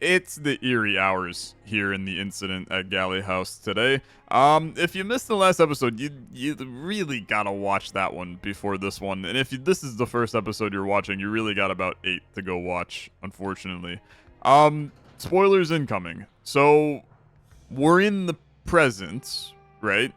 It's the eerie hours here in the incident at Galley House today. If you missed the last episode, you really gotta watch that one before this one. And if this is the first episode you're watching, you really got about 8 to go watch, unfortunately. Spoilers incoming. So, we're in the present, right?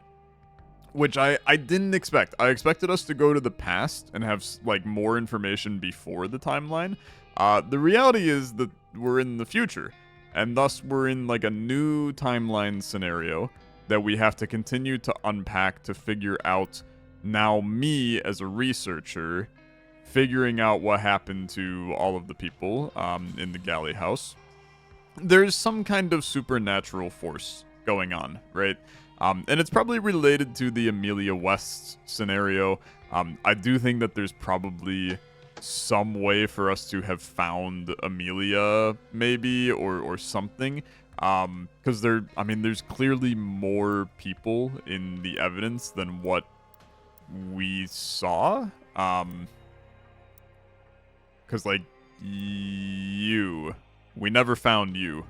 Which I didn't expect. I expected us to go to the past and have, like, more information before the timeline. The reality is that we're in the future, and thus we're in, like, a new timeline scenario that we have to continue to unpack to figure out, now me as a researcher, figuring out what happened to all of the people in the Galley House. There's some kind of supernatural force going on, right? And it's probably related to the Amelia West scenario. I do think that there's probably some way for us to have found Amelia, maybe, or something. Because there's clearly more people in the evidence than what we saw. Because, like, we never found you.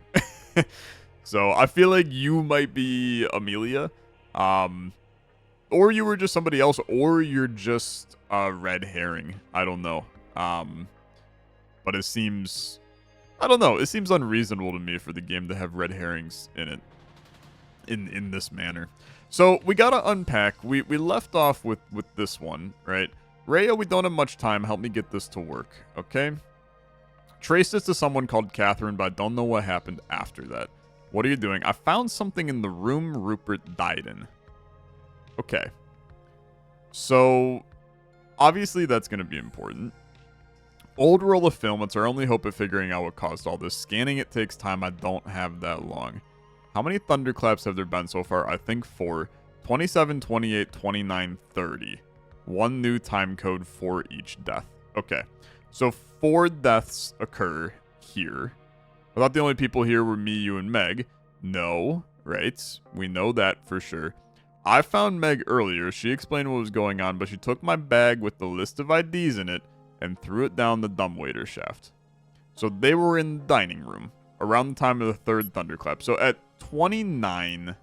So I feel like you might be Amelia, or you were just somebody else, or you're just a red herring. I don't know. But it seems, I don't know. It seems unreasonable to me for the game to have red herrings in it, in this manner. So we gotta unpack. We left off with this one, right? Rhea, we don't have much time. Help me get this to work, okay? Trace this to someone called Catherine, but I don't know what happened after that. What are you doing? I found something in the room Rupert died in. Okay. So, obviously that's going to be important. Old roll of film. It's our only hope of figuring out what caused all this. Scanning it takes time. I don't have that long. How many thunderclaps have there been so far? I think 4. 27, 28, 29, 30. One new time code for each death. Okay. So 4 deaths occur here. I thought the only people here were me, you, and Meg. No, right? We know that for sure. I found Meg earlier. She explained what was going on, but she took my bag with the list of IDs in it and threw it down the dumbwaiter shaft. So they were in the dining room around the time of the 3rd thunderclap. So at 29,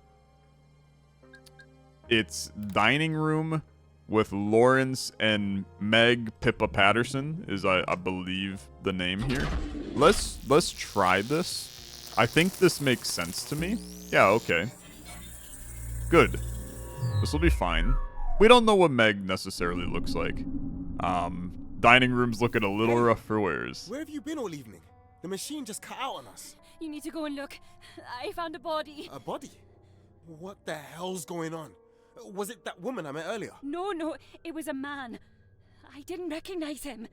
it's dining room with Lawrence and Meg Pippa Patterson is, I believe, the name here. Let's try this. I think this makes sense to me. Yeah, okay. Good. This will be fine. We don't know what Meg necessarily looks like. Dining room's looking a little rough for wears. Where have you been all evening? The machine just cut out on us. You need to go and look. I found a body. A body? What the hell's going on? Was it that woman I met earlier? No, it was a man. I didn't recognize him.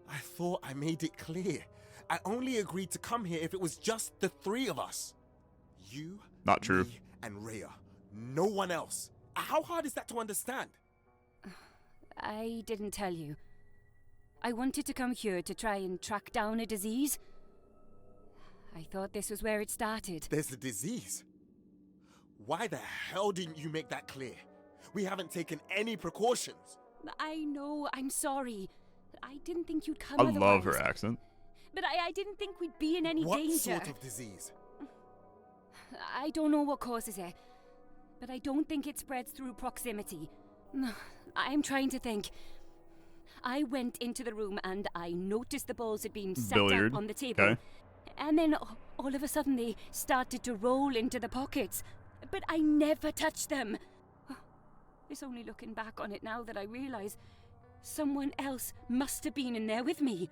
I thought I made it clear. I only agreed to come here if it was just the 3 of us. You, not true, me, and Rhea. No one else. How hard is that to understand? I didn't tell you. I wanted to come here to try and track down a disease. I thought this was where it started. There's a disease? Why the hell didn't you make that clear? We haven't taken any precautions. I know, I'm sorry. I didn't think you'd come I otherwise. love her accent. But I didn't think we'd be in any What danger. sort of disease? I don't know what causes it. But I don't think it spreads through proximity. I'm trying to think. I went into the room and I noticed the balls had been set Billiard. up on the table. Okay. And then all of a sudden they started to roll into the pockets. But I never touched them. It's only looking back on it now that I realize someone else must have been in there with me.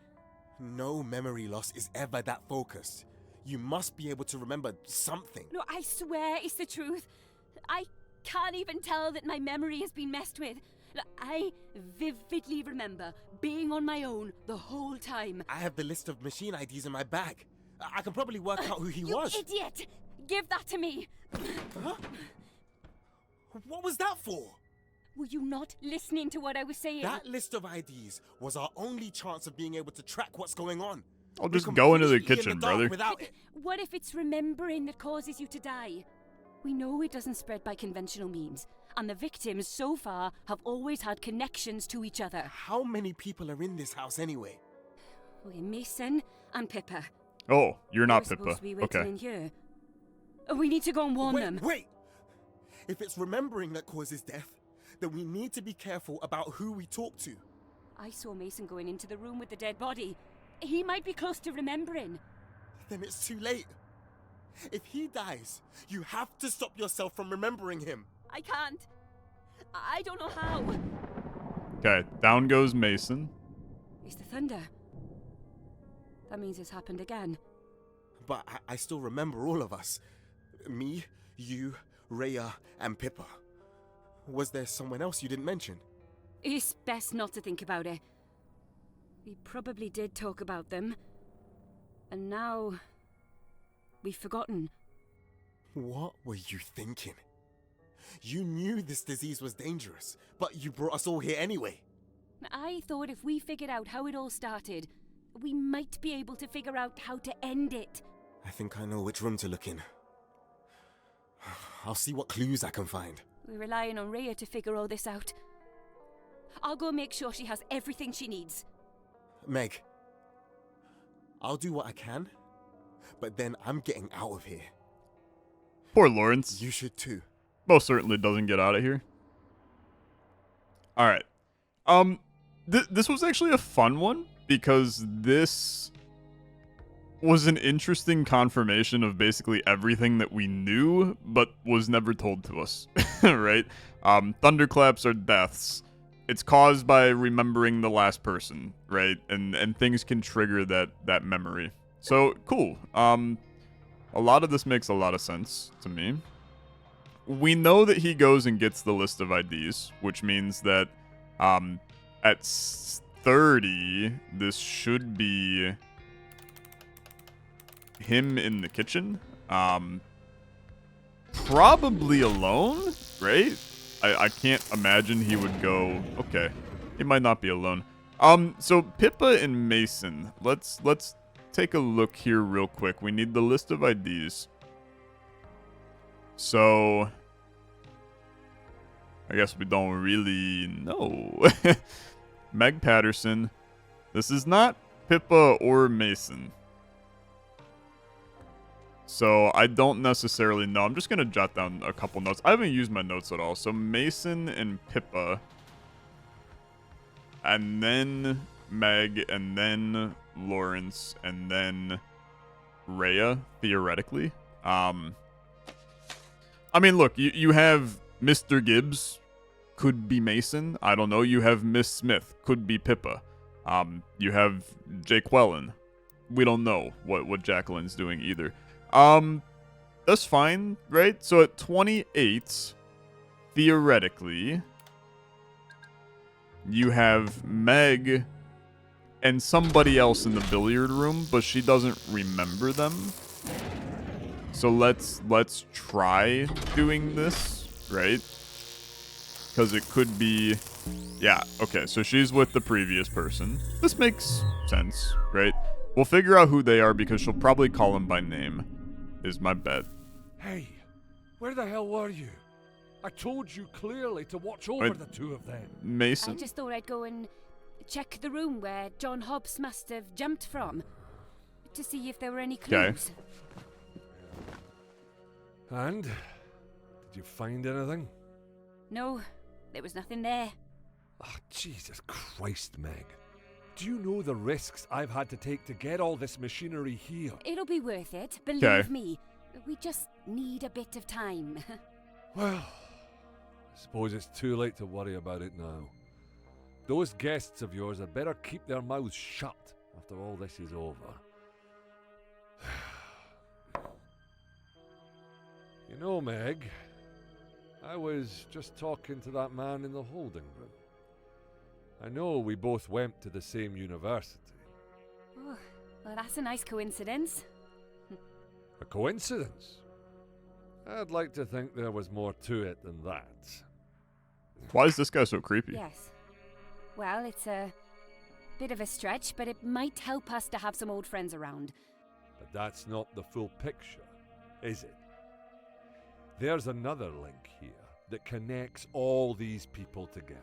No memory loss is ever that focused. You must be able to remember something. No, I swear it's the truth. I can't even tell that my memory has been messed with. I vividly remember being on my own the whole time. I have the list of machine IDs in my bag. I can probably work out who he you was. Idiot! Give that to me! Huh? What was that for? Were you not listening to what I was saying? That list of IDs was our only chance of being able to track what's going on. I'll just go into the kitchen, brother. Without it. What if it's remembering that causes you to die? We know it doesn't spread by conventional means, and the victims so far have always had connections to each other. How many people are in this house anyway? Mason and Pippa. Oh, you're not We're Pippa. supposed to be waiting Okay. in here. We need to go and warn them. Wait! If it's remembering that causes death, then we need to be careful about who we talk to. I saw Mason going into the room with the dead body. He might be close to remembering. Then it's too late. If he dies, you have to stop yourself from remembering him. I can't. I don't know how. Okay, down goes Mason. It's the thunder. That means it's happened again. But I still remember all of us. Me, you, Rhea, and Pippa. Was there someone else you didn't mention? It's best not to think about it. We probably did talk about them. And now... we've forgotten. What were you thinking? You knew this disease was dangerous, but you brought us all here anyway. I thought if we figured out how it all started, we might be able to figure out how to end it. I think I know which room to look in. I'll see what clues I can find. We're relying on Rhea to figure all this out. I'll go make sure she has everything she needs. Meg, I'll do what I can, but then I'm getting out of here. Poor Lawrence. You should too. Most certainly doesn't get out of here. All right. This was actually a fun one because this was an interesting confirmation of basically everything that we knew but was never told to us, right? Thunderclaps are deaths. It's caused by remembering the last person, right? And things can trigger that memory. So, cool. A lot of this makes a lot of sense to me. We know that he goes and gets the list of IDs, which means that at 30, this should be him in the kitchen. Probably alone, right? I can't imagine he would go... Okay, he might not be alone. So Pippa and Mason, let's take a look here real quick. We need the list of IDs. So... I guess we don't really know. Meg Patterson. This is not Pippa or Mason. So I don't necessarily know. I'm just going to jot down a couple notes. I haven't used my notes at all. So Mason and Pippa. And then Meg. And then Lawrence. And then Rhea, theoretically. I mean, look, you have Mr. Gibbs. Could be Mason. I don't know. You have Miss Smith. Could be Pippa. You have Jake Wellen. We don't know what Jacqueline's doing either. That's fine, right? So at 28, theoretically, you have Meg and somebody else in the billiard room, but she doesn't remember them. So let's try doing this, right? Because it could be... Yeah, okay, so she's with the previous person. This makes sense, right? We'll figure out who they are because she'll probably call him by name, is my bet. Hey, where the hell were you? I told you clearly to watch over the two of them. Mason. I just thought I'd go and check the room where John Hobbs must have jumped from to see if there were any clues. And? Did you find anything? No, there was nothing there. Oh, Jesus Christ, Meg. Do you know the risks I've had to take to get all this machinery here? It'll be worth it, believe me. We just need a bit of time. Well, I suppose it's too late to worry about it now. Those guests of yours had better keep their mouths shut after all this is over. You know, Meg, I was just talking to that man in the holding room. I know we both went to the same university. Oh, well, that's a nice coincidence. A coincidence? I'd like to think there was more to it than that. Why is this guy so creepy? Yes. Well, it's a bit of a stretch, but it might help us to have some old friends around. But that's not the full picture, is it? There's another link here that connects all these people together.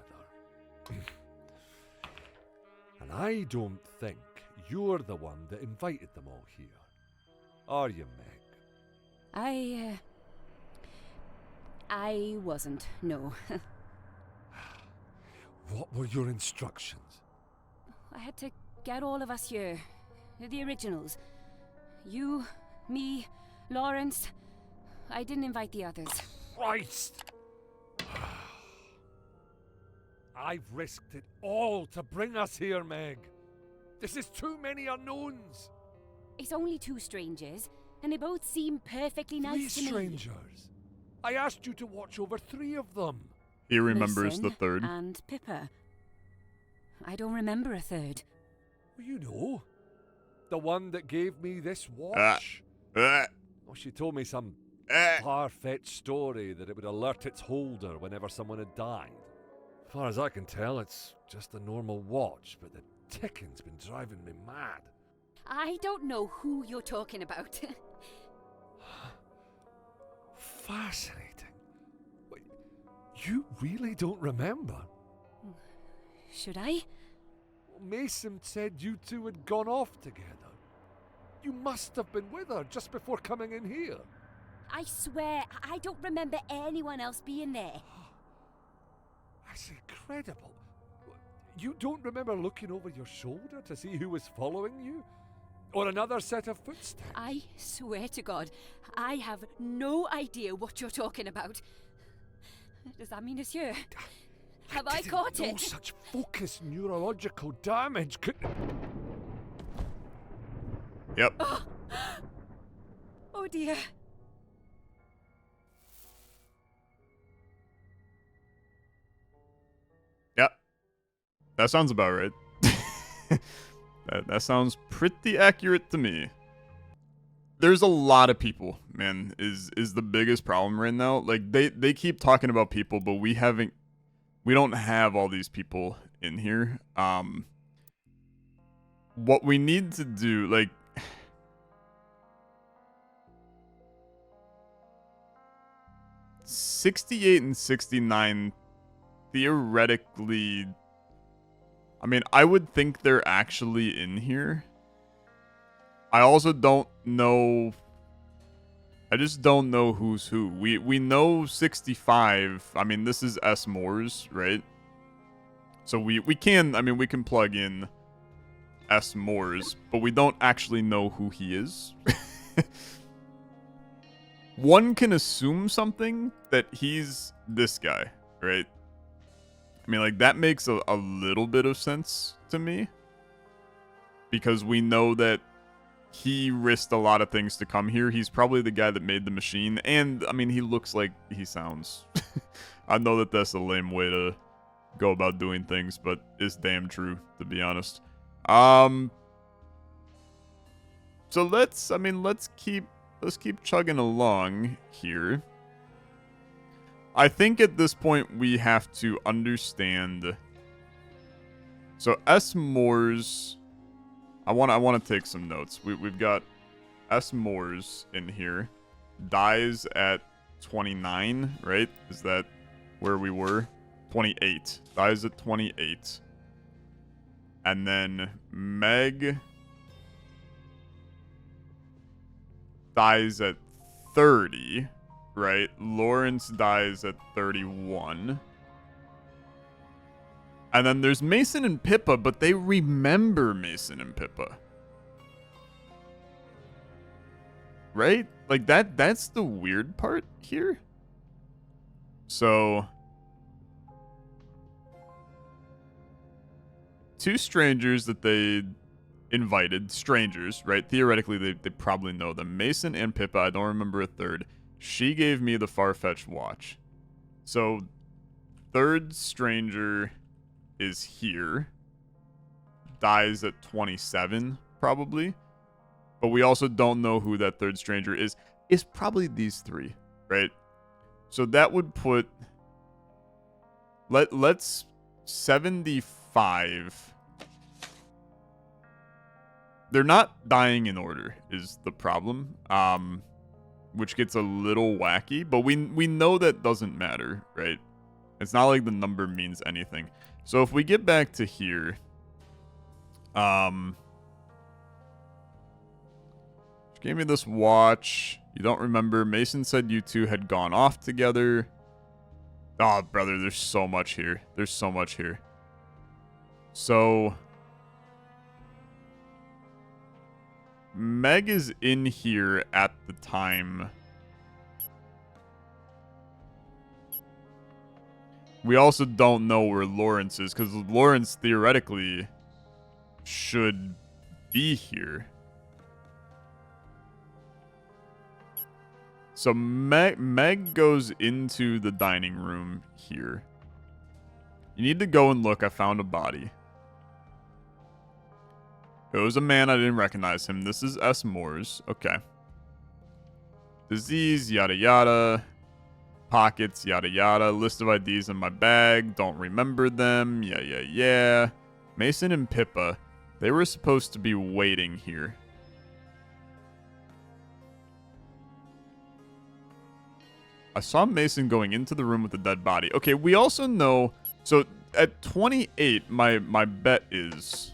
And I don't think you're the one that invited them all here. Are you, Meg? I wasn't, no. What were your instructions? I had to get all of us here. The originals. You, me, Lawrence. I didn't invite the others. Christ! I've risked it all to bring us here, Meg. This is too many unknowns. It's only 2 strangers, and they both seem perfectly nice to me. 3 strangers? I asked you to watch over 3 of them. He remembers the Mason third. and Pippa. I don't remember a third. Well, you know, the one that gave me this watch. Uh, Well, she told me some uh. far-fetched story that it would alert its holder whenever someone had died. As far as I can tell, it's just a normal watch, but the ticking's been driving me mad. I don't know who you're talking about. Fascinating. Wait, you really don't remember? Should I? Mason said you two had gone off together. You must have been with her just before coming in here. I swear, I don't remember anyone else being there. That's incredible. You don't remember looking over your shoulder to see who was following you? Or another set of footsteps? I swear to God, I have no idea what you're talking about. Does that mean it's here? Have I caught didn't know it? Such focused neurological damage could... Yep. Oh dear. Yep. That sounds about right. that sounds pretty accurate to me. There's a lot of people, man, is the biggest problem right now. Like, they keep talking about people, but we don't have all these people in here. What we need to do, like, '68 and '69 theoretically, I mean, I would think they're actually in here. I also don't know. I just don't know who's who. We know 65. I mean, this is S. Moore's, right? So we can, I mean, we can plug in S. Moore's, but we don't actually know who he is. One can assume something that he's this guy, right? I mean, like, that makes a little bit of sense to me. Because we know that he risked a lot of things to come here. He's probably the guy that made the machine. And, I mean, he looks like he sounds. I know that that's a lame way to go about doing things, but it's damn true, to be honest. So let's keep chugging along here. I think at this point we have to understand. So S. Moore's, I want to take some notes. We've got S. Moore's in here. Dies at 29, right? Is that where we were? 28. Dies at 28. And then Meg dies at 30, right? Lawrence dies at 31. And then there's Mason and Pippa, but they remember Mason and Pippa. Right? Like, that's the weird part here. So, 2 strangers that they invited, strangers, right? Theoretically, they probably know them. Mason and Pippa, I don't remember a third. She gave me the far-fetched watch. So, third stranger is here. Dies at 27, probably. But we also don't know who that third stranger is. It's probably these 3, right? So that would put... Let's 75... They're not dying in order, is the problem. Which gets a little wacky, but we know that doesn't matter, right? It's not like the number means anything. So if we get back to here, She gave me this watch. You don't remember. Mason said you two had gone off together. Oh, brother, there's so much here. There's so much here. So, Meg is in here at the time. We also don't know where Lawrence is, because Lawrence theoretically should be here. So Meg goes into the dining room here. You need to go and look. I found a body. It was a man. I didn't recognize him. This is S. Moore's. Okay. Disease, yada yada. Pockets, yada yada. List of IDs in my bag. Don't remember them. Yeah. Mason and Pippa. They were supposed to be waiting here. I saw Mason going into the room with the dead body. Okay, we also know... So, at 28, my bet is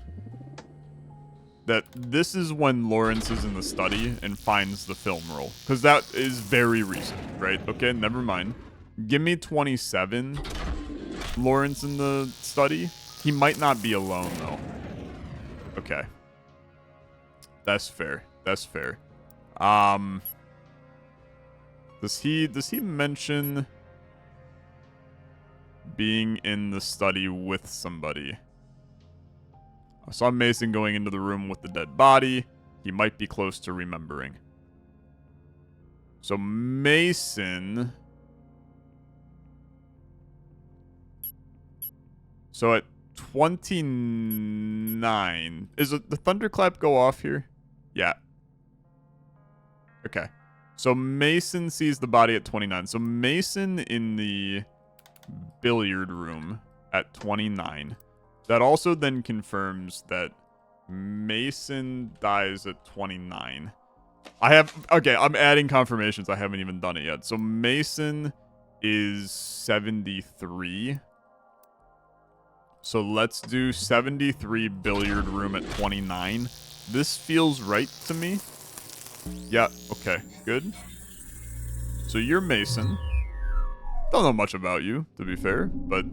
that this is when Lawrence is in the study and finds the film roll. Because that is very recent, right? Okay, never mind. Give me 27. Lawrence in the study. He might not be alone, though. Okay. That's fair. That's fair. Does he mention being in the study with somebody? I saw Mason going into the room with the dead body. He might be close to remembering. So Mason... So at 29... Is it the thunderclap go off here? Yeah. Okay. So Mason sees the body at 29. So Mason in the billiard room at 29. That also then confirms that Mason dies at 29. Okay, I'm adding confirmations. I haven't even done it yet. So Mason is 73. So let's do 73 billiard room at 29. This feels right to me. Yeah, okay, good. So you're Mason. Don't know much about you, to be fair, but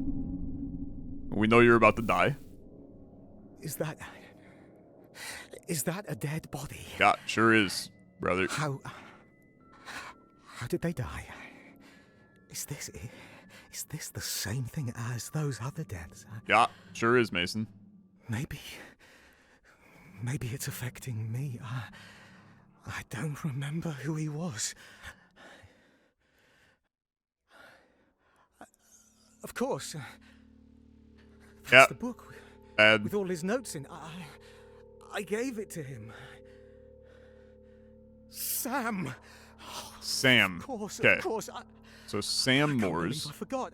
we know you're about to die. Is that a dead body? Yeah, sure is, brother. How did they die? Is this the same thing as those other deaths? Yeah, sure is, Mason. Maybe it's affecting me. I don't remember who he was. Of course. That's Yeah. the book And with all his notes in. I gave it to him. Sam. Sam. Of course. Okay. Of course. So Sam I Moores. forgot.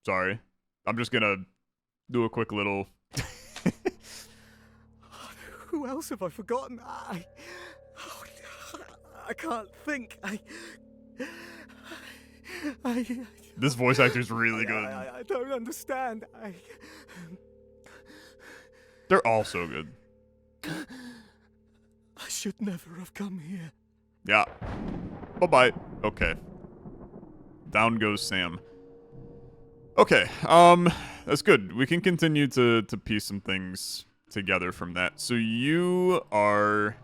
Sorry. I'm just gonna do a quick little... Who else have I forgotten? I can't think. This voice actor's really good. I don't understand. They're all so good. I should never have come here. Yeah. Bye-bye. Okay. Down goes Sam. Okay, that's good. We can continue to piece some things together from that. So you are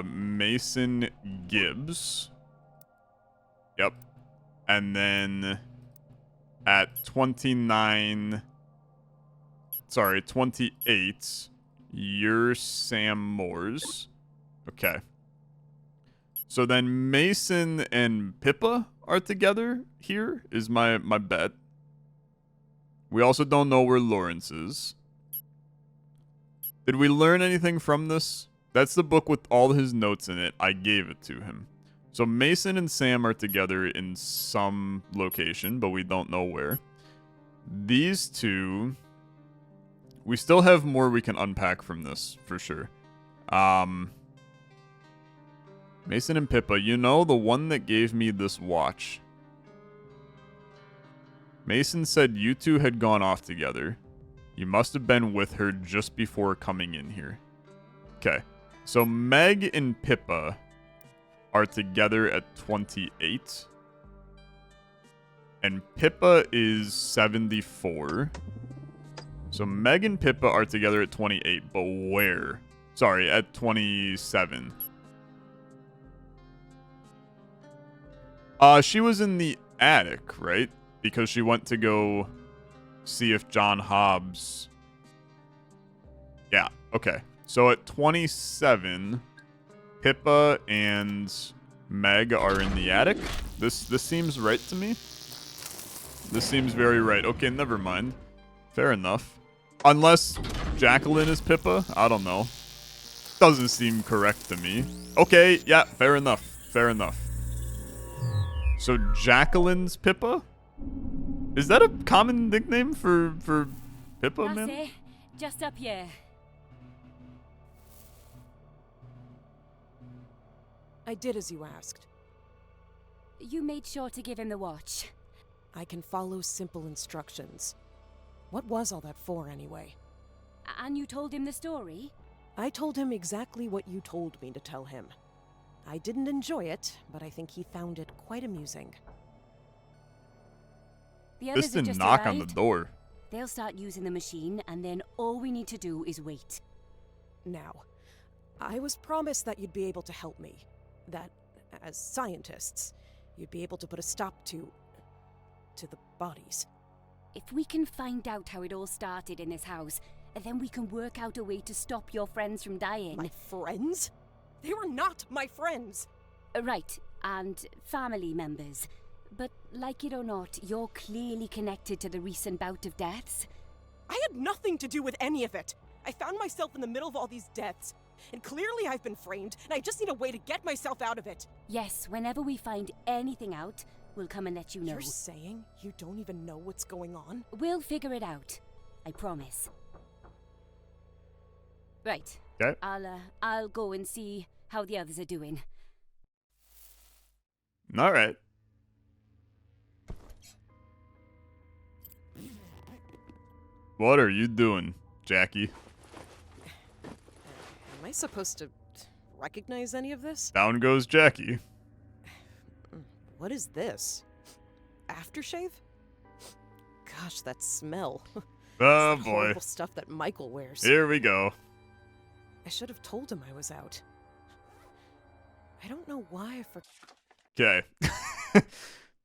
Mason Gibbs. Yep. And then at 28, you're Sam Moores. Okay. So then Mason and Pippa are together here, is my bet. We also don't know where Lawrence is. Did we learn anything from this? That's the book with all his notes in it. I gave it to him. So Mason and Sam are together in some location, but we don't know where. These two... We still have more we can unpack from this, for sure. Mason and Pippa, you know the one that gave me this watch. Mason said you two had gone off together. You must have been with her just before coming in here. Okay. So Meg and Pippa are together at 28. And Pippa is 74. So Meg and Pippa are together at 28, but where? Sorry, at 27. She was in the attic, right? Because she went to go see if John Hobbs... Yeah, okay. So at 27, Pippa and Meg are in the attic. This seems right to me. This seems very right. Okay, never mind. Fair enough. Unless Jacqueline is Pippa. I don't know. Doesn't seem correct to me. Okay, yeah, fair enough. Fair enough. So Jacqueline's Pippa? Is that a common nickname for Pippa, That's man? it. Just up here. I did as you asked. You made sure to give him the watch. I can follow simple instructions. What was all that for, anyway? And you told him the story? I told him exactly what you told me to tell him. I didn't enjoy it, but I think he found it quite amusing. The others This have didn't just knock on the arrived. door. They'll start using the machine, and then all we need to do is wait. Now, I was promised that you'd be able to help me. That, as scientists, you'd be able to put a stop to the bodies. If we can find out how it all started in this house, then we can work out a way to stop your friends from dying. My friends? They were not my friends! Right, and family members. But like it or not, you're clearly connected to the recent bout of deaths. I had nothing to do with any of it! I found myself in the middle of all these deaths. And clearly I've been framed, and I just need a way to get myself out of it. Yes, whenever we find anything out, we'll come and let you know. You're saying you don't even know what's going on? We'll figure it out. I promise. Right. Okay. I'll go and see how the others are doing. All right. What are you doing, Jackie? Am I supposed to recognize any of this? Down goes Jackie. What is this? Aftershave? Gosh, that smell. Oh It's the boy. horrible stuff that Michael wears. Here we go. I should have told him I was out. I don't know why I forgot. Okay.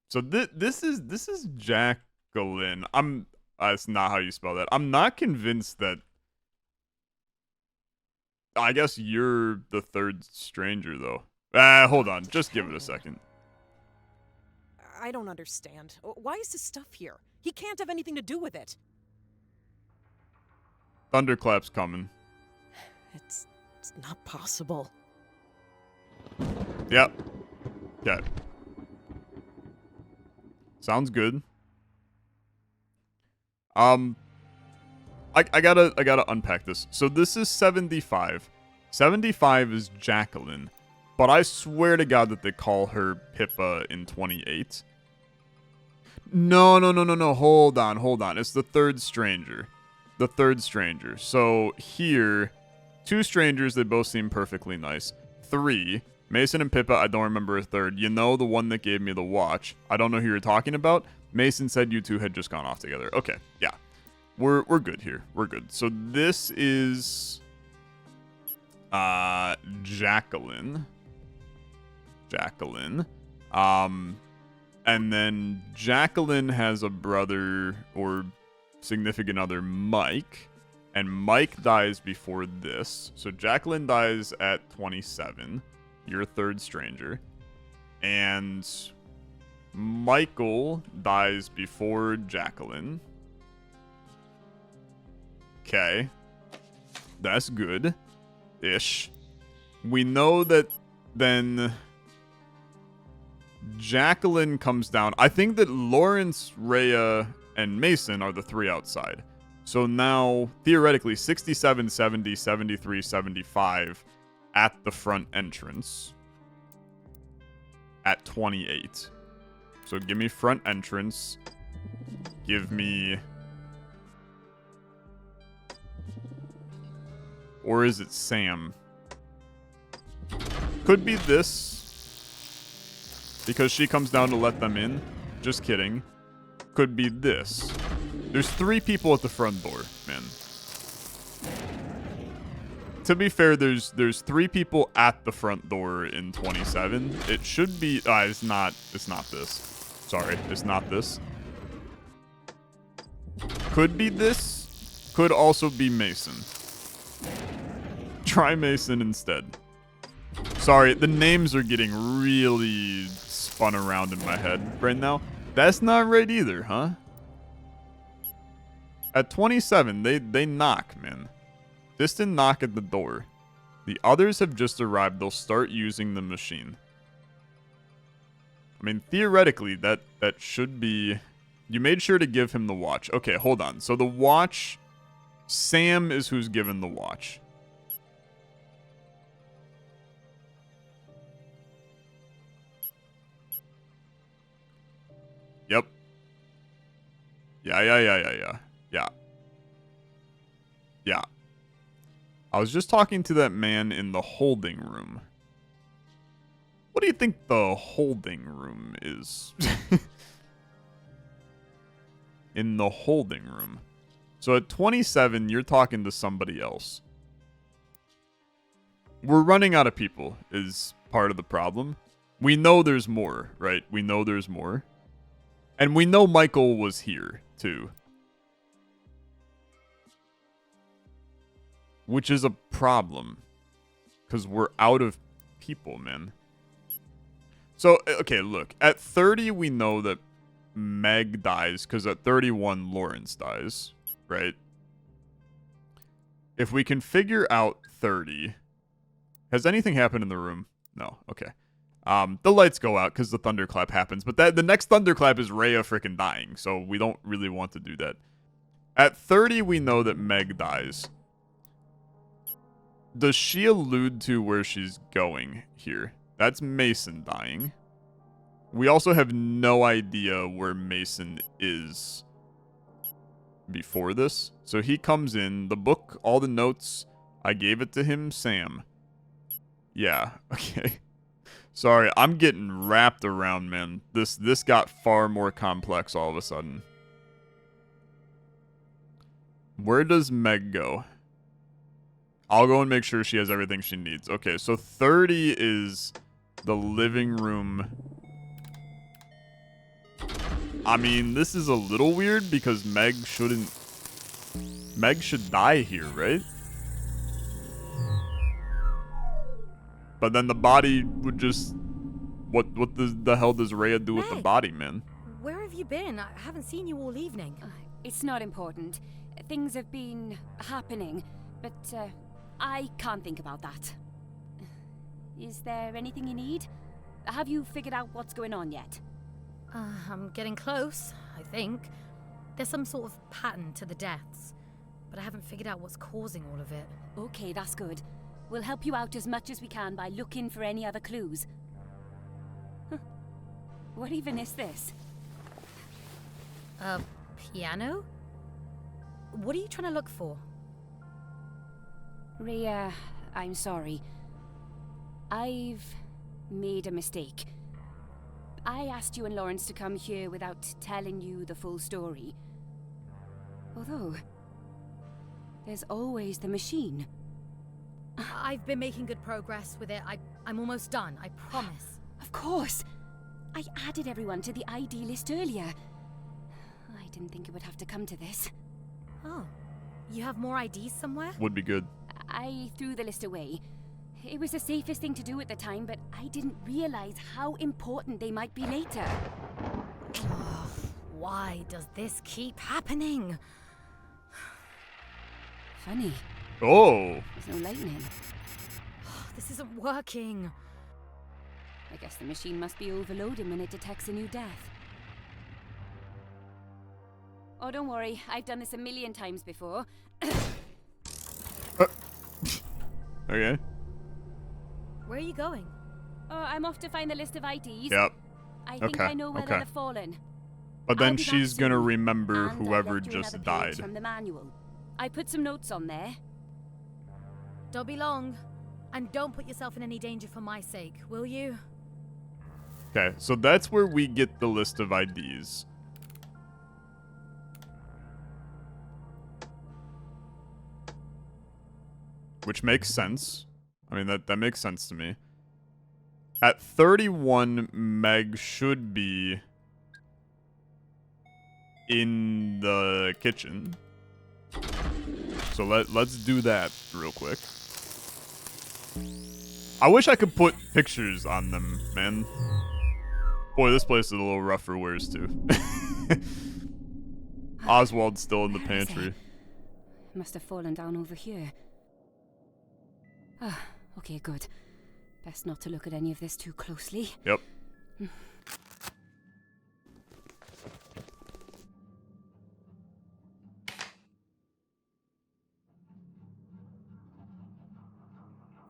So this is Jacqueline. That's not how you spell that. I'm not convinced that. I guess you're the third stranger though. Hold on. Just give it a second. I don't understand. Why is this stuff here? He can't have anything to do with it. Thunderclap's coming. It's not possible. Yep. Yeah. Sounds good. I gotta unpack this. So this is 75. 75 is Jacqueline, but I swear to God that they call her Pippa in 28. No. Hold on. It's the third stranger. The third stranger. So here, two strangers, they both seem perfectly nice. 3, Mason and Pippa, I don't remember a third. You know, the one that gave me the watch. I don't know who you're talking about. Mason said you two had just gone off together. Okay, yeah. We're good here. We're good. So this is Jacqueline. And then Jacqueline has a brother or significant other, Mike. And Mike dies before this. So Jacqueline dies at 27. You're a third stranger. And Michael dies before Jacqueline. Okay. That's good-ish. We know that then Jacqueline comes down. I think that Lawrence, Rhea, and Mason are the 3 outside. So now, theoretically, 67, 70, 73, 75 at the front entrance. At 28. So give me front entrance. Give me Or is it Sam? Could be this. Because she comes down to let them in. Just kidding. Could be this. There's 3 people at the front door, man. To be fair, there's 3 people at the front door in 27. It should be it's not this. Sorry, it's not this. Could be this. Could also be Mason. Try Mason instead. Sorry, the names are getting really spun around in my head right now. That's not right either, huh? At 27, they knock, man. This didn't knock at the door. The others have just arrived. They'll start using the machine. I mean, theoretically, that should be... You made sure to give him the watch. Okay, hold on. So the watch... Sam is who's given the watch. Yep. Yeah. I was just talking to that man in the holding room. What do you think the holding room is? In the holding room. So at 27, you're talking to somebody else. We're running out of people is part of the problem. We know there's more, right? We know there's more. And we know Michael was here, too. Which is a problem. Because we're out of people, man. So, okay, look. At 30, we know that Meg dies. Because at 31, Lawrence dies. Right? If we can figure out 30... Has anything happened in the room? No. Okay. The lights go out because the thunderclap happens. But the next thunderclap is Rhea freaking dying. So we don't really want to do that. At 30, we know that Meg dies. Does she allude to where she's going here? That's Mason dying. We also have no idea where Mason is before this. So he comes in. The book, all the notes, I gave it to him, Sam. Yeah, okay. Sorry, I'm getting wrapped around, man. This got far more complex all of a sudden. Where does Meg go? I'll go and make sure she has everything she needs. Okay, so 30 is the living room. I mean, this is a little weird because Meg should die here, right? But then the body would just... What the hell does Rhea do with the body, man? Where have you been? I haven't seen you all evening. It's not important. Things have been happening, but I can't think about that. Is there anything you need? Have you figured out what's going on yet? I'm getting close, I think. There's some sort of pattern to the deaths, but I haven't figured out what's causing all of it. Okay, that's good. We'll help you out as much as we can by looking for any other clues. Huh. What even is this? A piano? What are you trying to look for? Rhea, I'm sorry. I've made a mistake. I asked you and Lawrence to come here without telling you the full story. Although, there's always the machine. I've been making good progress with it. I'm almost done, I promise. Of course! I added everyone to the ID list earlier. I didn't think it would have to come to this. Oh, you have more IDs somewhere? Would be good. I threw the list away. It was the safest thing to do at the time, but I didn't realize how important they might be later. Why does this keep happening? Funny. Oh! There's no lightning. This isn't working. I guess the machine must be overloading when it detects a new death. Oh, don't worry. I've done this a million times before. Okay. Where are you going? Oh, I'm off to find the list of IDs. Yep. I think I know where they've fallen. But then I'll be back she's gonna soon, remember and I whoever left you just another page died. from the manual. I put some notes on there. Don't be long. And don't put yourself in any danger for my sake, will you? Okay, so that's where we get the list of IDs. Which makes sense. I mean, that makes sense to me. At 31, Meg should be in the kitchen. So let's do that real quick. I wish I could put pictures on them, man. Boy, this place is a little rough for wears, too. Oswald's still in the pantry. Must have fallen down over here. Ah, okay, good. Best not to look at any of this too closely. Yep.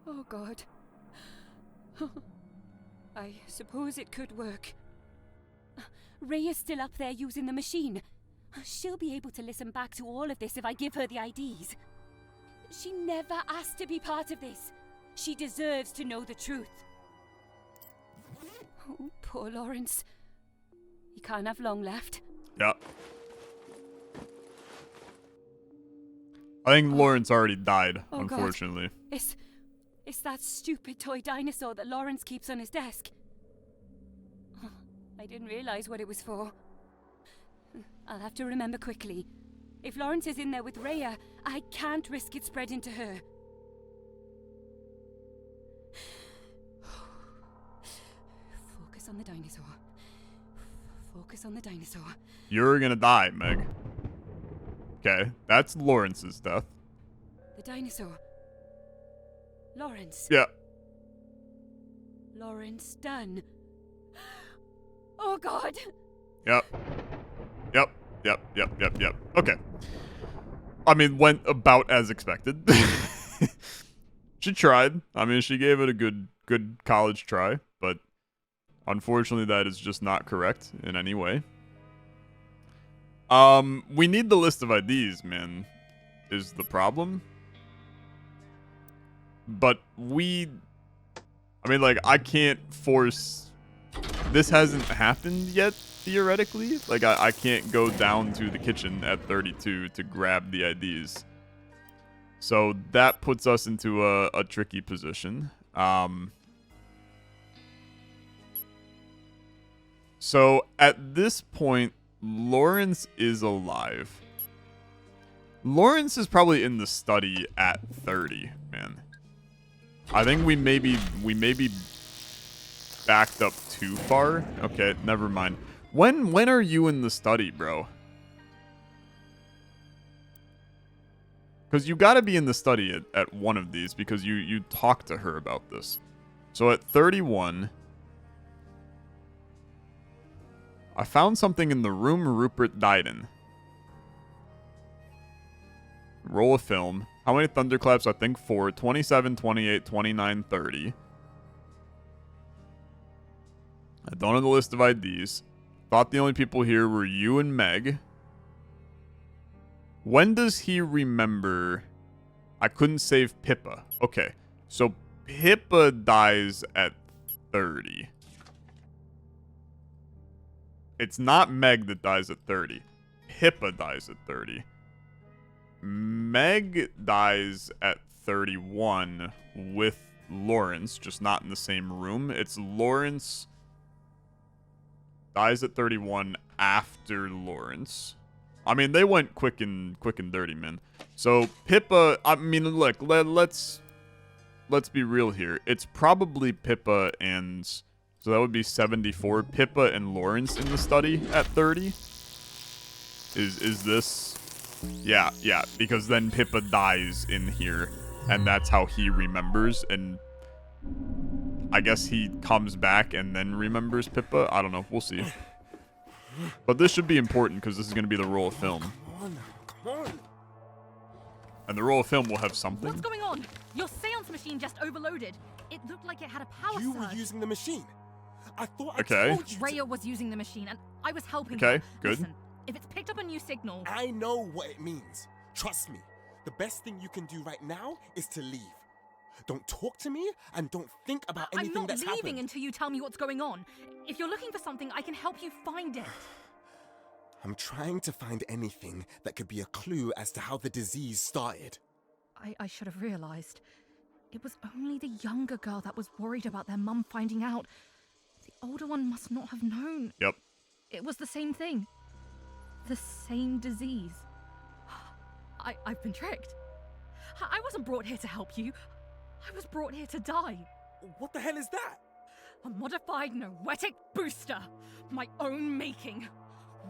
Oh, God. I suppose it could work. Ray is still up there using the machine. She'll be able to listen back to all of this if I give her the IDs. She never asked to be part of this. She deserves to know the truth. Oh, poor Lawrence. He can't have long left. Yep. I think Lawrence already died, Oh, unfortunately. God. It's that stupid toy dinosaur that Lawrence keeps on his desk. I didn't realize what it was for. I'll have to remember quickly. If Lawrence is in there with Rhea, I can't risk it spreading to her. Focus on the dinosaur. Focus on the dinosaur. You're gonna die, Meg. Okay, that's Lawrence's death. The dinosaur. Lawrence. Yeah. Lawrence done. Oh, God. Yep. Okay. I mean, went about as expected. She tried. I mean, she gave it a good college try, but unfortunately that is just not correct in any way. We need the list of IDs, man, is the problem. But I mean, like, I can't force... This hasn't happened yet, theoretically. Like, I can't go down to the kitchen at 32 to grab the IDs. So that puts us into a tricky position. So at this point, Lawrence is alive. Lawrence is probably in the study at 30, man. I think we may be backed up too far. Okay, never mind. When are you in the study, bro? Because you got to be in the study at one of these because you talked to her about this. So at 31, I found something in the room Rupert died in. Roll a film. How many thunderclaps? I think 4. 27, 28, 29, 30. I don't have the list of IDs. Thought the only people here were you and Meg. When does he remember I couldn't save Pippa? Okay, so Pippa dies at 30. It's not Meg that dies at 30. Pippa dies at 30. Meg dies at 31 with Lawrence, just not in the same room. It's Lawrence dies at 31 after Lawrence. I mean, they went quick and dirty, man. So Pippa, I mean, look, let's be real here. It's probably Pippa and so that would be 74. Pippa and Lawrence in the study at 30. Is this? Yeah, because then Pippa dies in here, and that's how he remembers, and I guess he comes back and then remembers Pippa. I don't know. We'll see. But this should be important because this is going to be the roll of film. Come on. And the roll of film will have something. What's going on? Your seance machine just overloaded. It looked like it had a power You surge. were using the machine. I thought Okay. I told you. Rhea was using the machine, and I was helping Okay, her. good. Listen, if it's picked up a new signal... I know what it means. Trust me. The best thing you can do right now is to leave. Don't talk to me, and don't think about anything I'm not that's leaving happened. until you tell me what's going on. If you're looking for something, I can help you find it. I'm trying to find anything that could be a clue as to how the disease started. I should have realized. It was only the younger girl that was worried about their mum finding out. The older one must not have known. Yep. It was the same thing. The same disease. I've been tricked. I wasn't brought here to help you. I was brought here to die. What the hell is that? A modified noetic booster. My own making.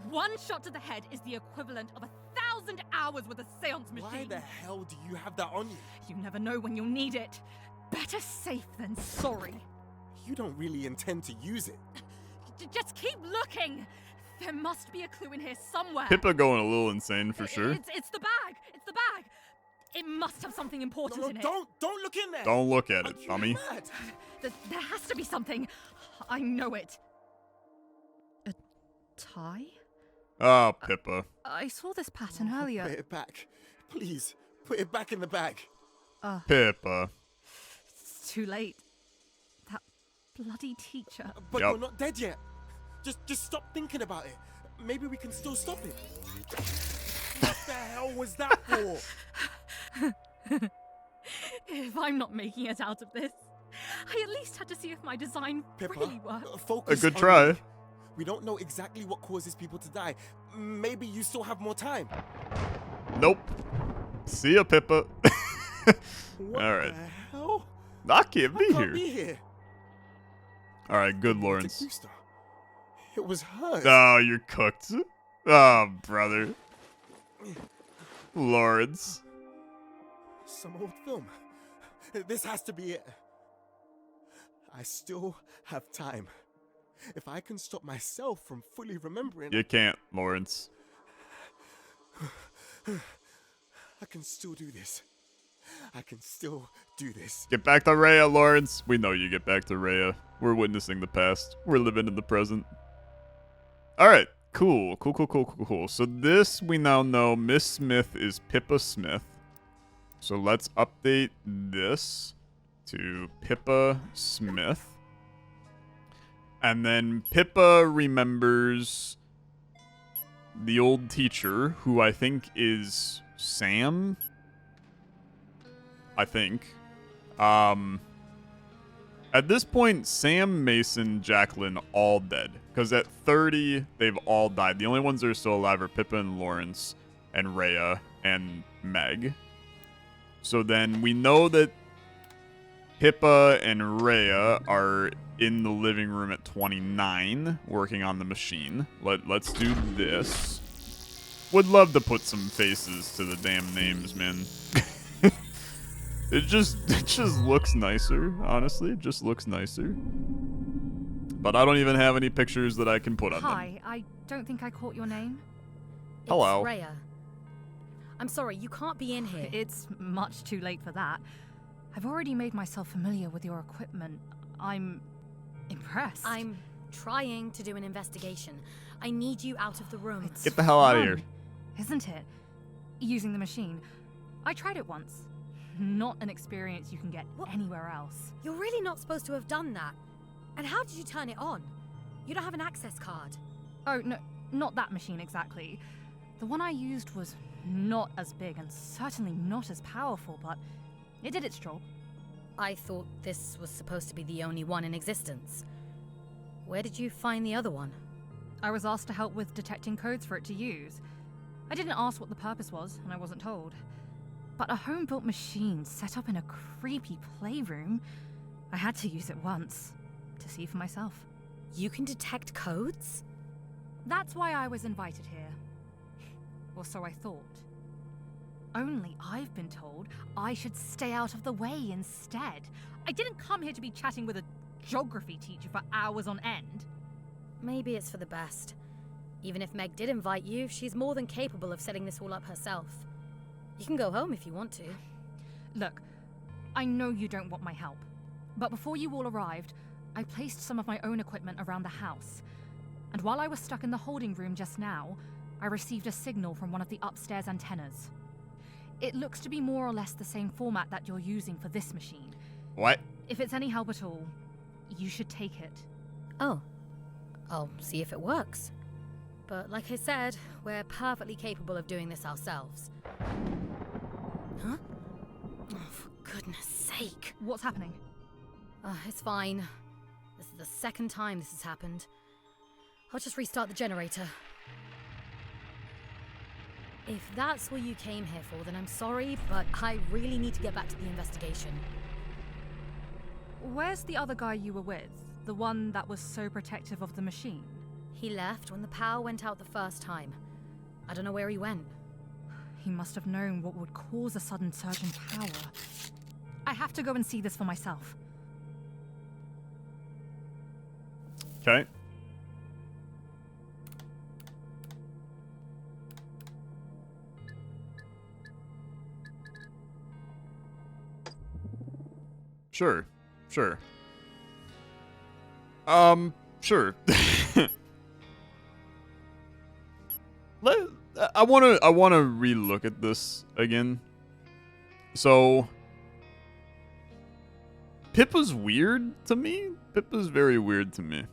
One shot to the head is the equivalent of 1,000 hours with a seance machine. Why the hell do you have that on you? You never know when you'll need it. Better safe than sorry. You don't really intend to use it. Just keep looking. There must be a clue in here somewhere. Pippa going a little insane for sure. It's the bag. It's the bag. It must have something important No, in it. don't look in there. Don't look at Are it, you dummy. mad? There has to be something. I know it. A tie? Oh, Pippa. I saw this pattern earlier. Put it back. Please, put it back in the bag. Pippa. It's too late. That bloody teacher. But Yep. you're not dead yet. Just stop thinking about it. Maybe we can still stop it. What the hell was that for? If I'm not making it out of this, I at least had to see if my design Pippa, really worked. focus A good on try. me. We don't know exactly what causes people to die. Maybe you still have more time. Nope. See ya, Pippa. What All right. the hell? I can't be I can't here. be here. All right, good, It's Lawrence. a booster. It was hers. Oh, you're cooked. Oh, brother. Lawrence. Some old film. This has to be it. I still have time. If I can stop myself from fully remembering, You can't, Lawrence. I can still do this. I can still do this. Get back to Rhea, Lawrence. We know you get back to Rhea. We're witnessing the past. We're living in the present. All right. Cool. So this, we now know Miss Smith is Pippa Smith. So let's update this to Pippa Smith. And then Pippa remembers the old teacher, who I think is Sam. I think. At this point, Sam, Mason, Jacqueline, all dead. Because at 30, they've all died. The only ones that are still alive are Pippa and Lawrence and Rhea and Meg. So then we know that Pippa and Rhea are in the living room at 29, working on the machine. Let's do this. Would love to put some faces to the damn names, man. It just looks nicer, honestly. It just looks nicer. But I don't even have any pictures that I can put on them. Hi, I don't think I caught your name. Hello. It's Rhea. I'm sorry, you can't be in here. It's much too late for that. I've already made myself familiar with your equipment. I'm impressed. I'm trying to do an investigation. I need you out of the room. It's Get the hell out of fun, here. Isn't it? Using the machine. I tried it once. Not an experience you can get What? anywhere else. You're really not supposed to have done that. And how did you turn it on? You don't have an access card. Oh, no, not that machine exactly. The one I used was not as big and certainly not as powerful, but it did its job. I thought this was supposed to be the only one in existence. Where did you find the other one? I was asked to help with detecting codes for it to use. I didn't ask what the purpose was, and I wasn't told. But a home-built machine set up in a creepy playroom, I had to use it once, to see for myself. You can detect codes? That's why I was invited here. Or so I thought. Only I've been told I should stay out of the way instead. I didn't come here to be chatting with a geography teacher for hours on end. Maybe it's for the best. Even if Meg did invite you, she's more than capable of setting this all up herself. You can go home if you want to. Look, I know you don't want my help, but before you all arrived, I placed some of my own equipment around the house. And while I was stuck in the holding room just now, I received a signal from one of the upstairs antennas. It looks to be more or less the same format that you're using for this machine. What? If it's any help at all, you should take it. Oh, I'll see if it works. But like I said, we're perfectly capable of doing this ourselves. Huh? Oh, for goodness sake. What's happening? It's fine. This is the second time this has happened. I'll just restart the generator. If that's what you came here for, then I'm sorry, but I really need to get back to the investigation. Where's the other guy you were with? The one that was so protective of the machine? He left when the power went out the first time. I don't know where he went. He must have known what would cause a sudden surge in power. I have to go and see this for myself. Okay. Sure. Sure. Sure. I wanna relook at this again. So Pippa's weird to me. Pippa's very weird to me.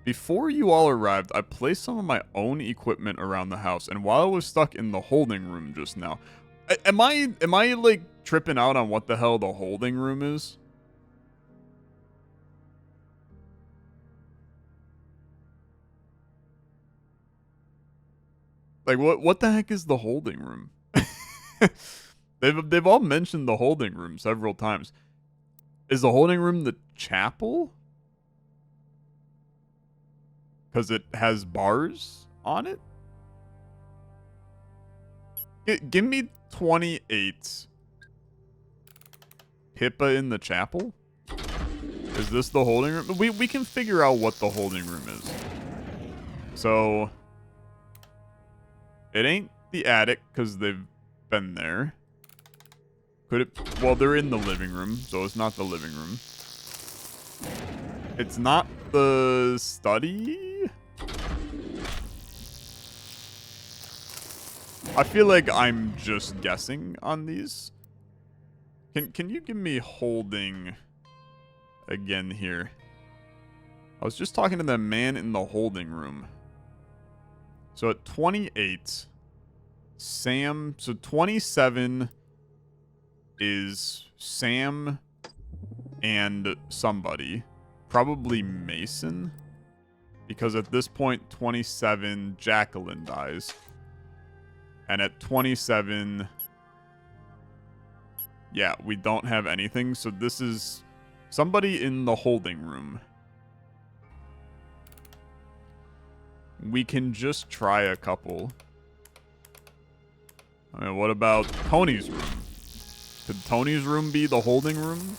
Before you all arrived, I placed some of my own equipment around the house, and while I was stuck in the holding room just now, am I like tripping out on what the hell the holding room is? Like what the heck is the holding room? They've all mentioned the holding room several times. Is the holding room the chapel? Because it has bars on it? Give me 28. Pippa in the chapel? Is this the holding room? We can figure out what the holding room is. So it ain't the attic because they've been there. Could it? Well, they're in the living room, so it's not the living room. It's not the study? I feel like I'm just guessing on these. Can you give me holding again here? I was just talking to the man in the holding room. So at 28, Sam, so 27 is Sam and somebody, probably Mason, because at this point 27 Jacqueline dies, and at 27, yeah, we don't have anything, so this is somebody in the holding room. We can just try a couple. I mean, what about Tony's room? Could Tony's room be the holding room?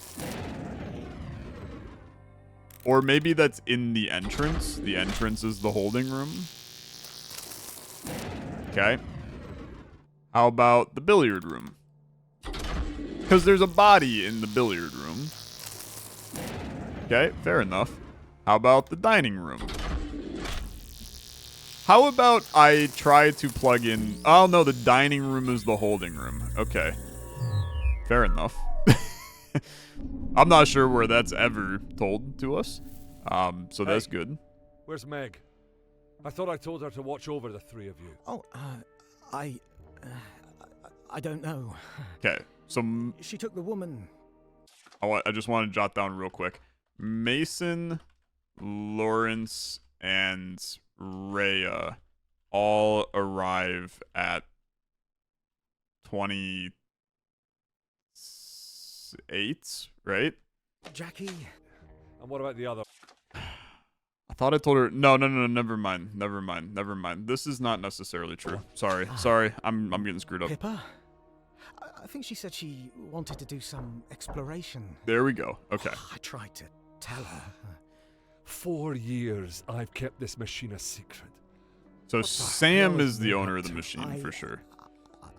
Or maybe that's in the entrance. The entrance is the holding room. Okay. How about the billiard room? Because there's a body in the billiard room. Okay, fair enough. How about the dining room? How about I try to plug in... Oh, no, the dining room is the holding room. Okay. Fair enough. I'm not sure where that's ever told to us. So that's good. Where's Meg? I thought I told her to watch over the three of you. Oh, I don't know. Okay, so... She took the woman. I just want to jot down real quick. Mason, Lawrence, and Rhea all arrive at 28, right? Jackie. And what about the other? I thought I told her. No, never mind. This is not necessarily true. Sorry. I'm getting screwed up. Pippa? I think she said she wanted to do some exploration. There we go. Okay. I tried to tell her. 4 years I've kept this machine a secret. So Sam is the owner of the machine for sure. I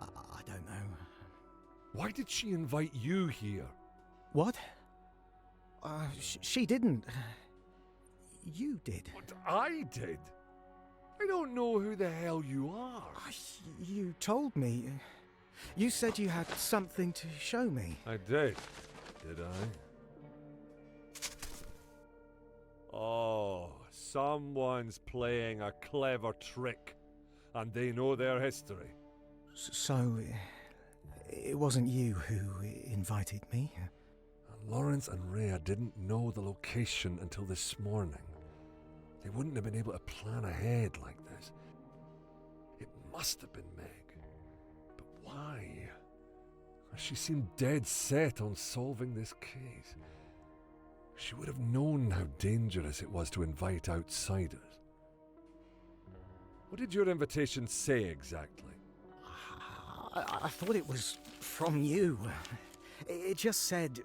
don't know. Why did she invite you here? What? She didn't. You did. What I did? I don't know who the hell you are. You told me. You said you had something to show me. I did I? Oh, someone's playing a clever trick, and they know their history. So, it wasn't you who invited me? Lawrence and Rhea didn't know the location until this morning. They wouldn't have been able to plan ahead like this. It must have been Meg. But why? She seemed dead set on solving this case. She would have known how dangerous it was to invite outsiders. What did your invitation say exactly? I thought it was from you. It just said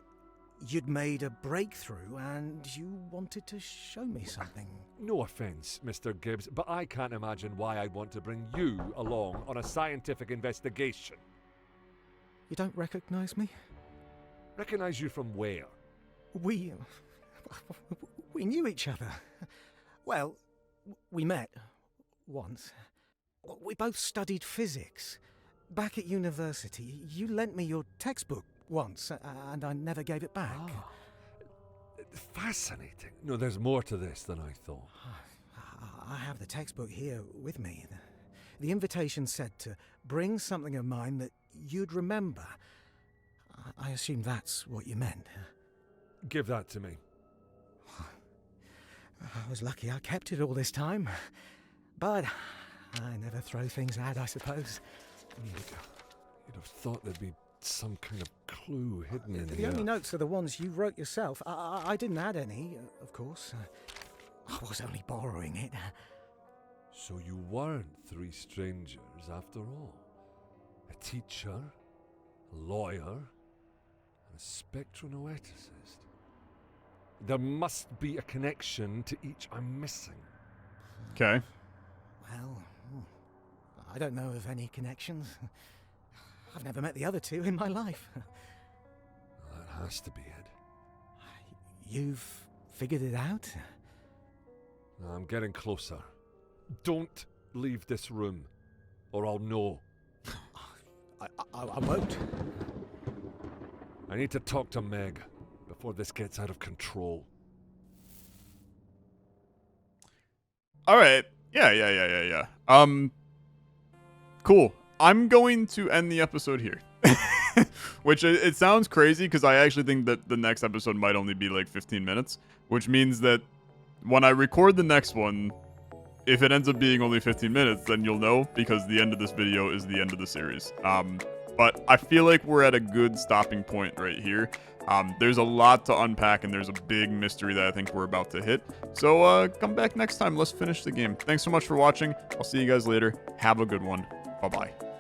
you'd made a breakthrough and you wanted to show me something. No offence, Mr. Gibbs, but I can't imagine why I'd want to bring you along on a scientific investigation. You don't recognize me? Recognize you from where? We knew each other. Well, we met once. We both studied physics. Back at university, you lent me your textbook once, and I never gave it back. Ah, fascinating. No, there's more to this than I thought. I have the textbook here with me. The invitation said to bring something of mine that you'd remember. I assume that's what you meant. Give that to me. I was lucky I kept it all this time. But I never throw things out, I suppose. You'd have thought there'd be some kind of clue hidden in The here. only notes are the ones you wrote yourself. I didn't add any, of course. I was only borrowing it. So you weren't three strangers after all. A teacher, a lawyer, and a spectronoeticist. There must be a connection to each I'm missing. Okay. Well, I don't know of any connections. I've never met the other two in my life. That has to be it. You've figured it out? I'm getting closer. Don't leave this room, or I'll know. I won't. I need to talk to Meg before this gets out of control. All right. Yeah. Cool. I'm going to end the episode here. Which it sounds crazy because I actually think that the next episode might only be like 15 minutes, which means that when I record the next one, if it ends up being only 15 minutes, then you'll know because the end of this video is the end of the series. But I feel like we're at a good stopping point right here. There's a lot to unpack and there's a big mystery that I think we're about to hit. So come back next time. Let's finish the game. Thanks so much for watching. I'll see you guys later. Have a good one. Bye-bye.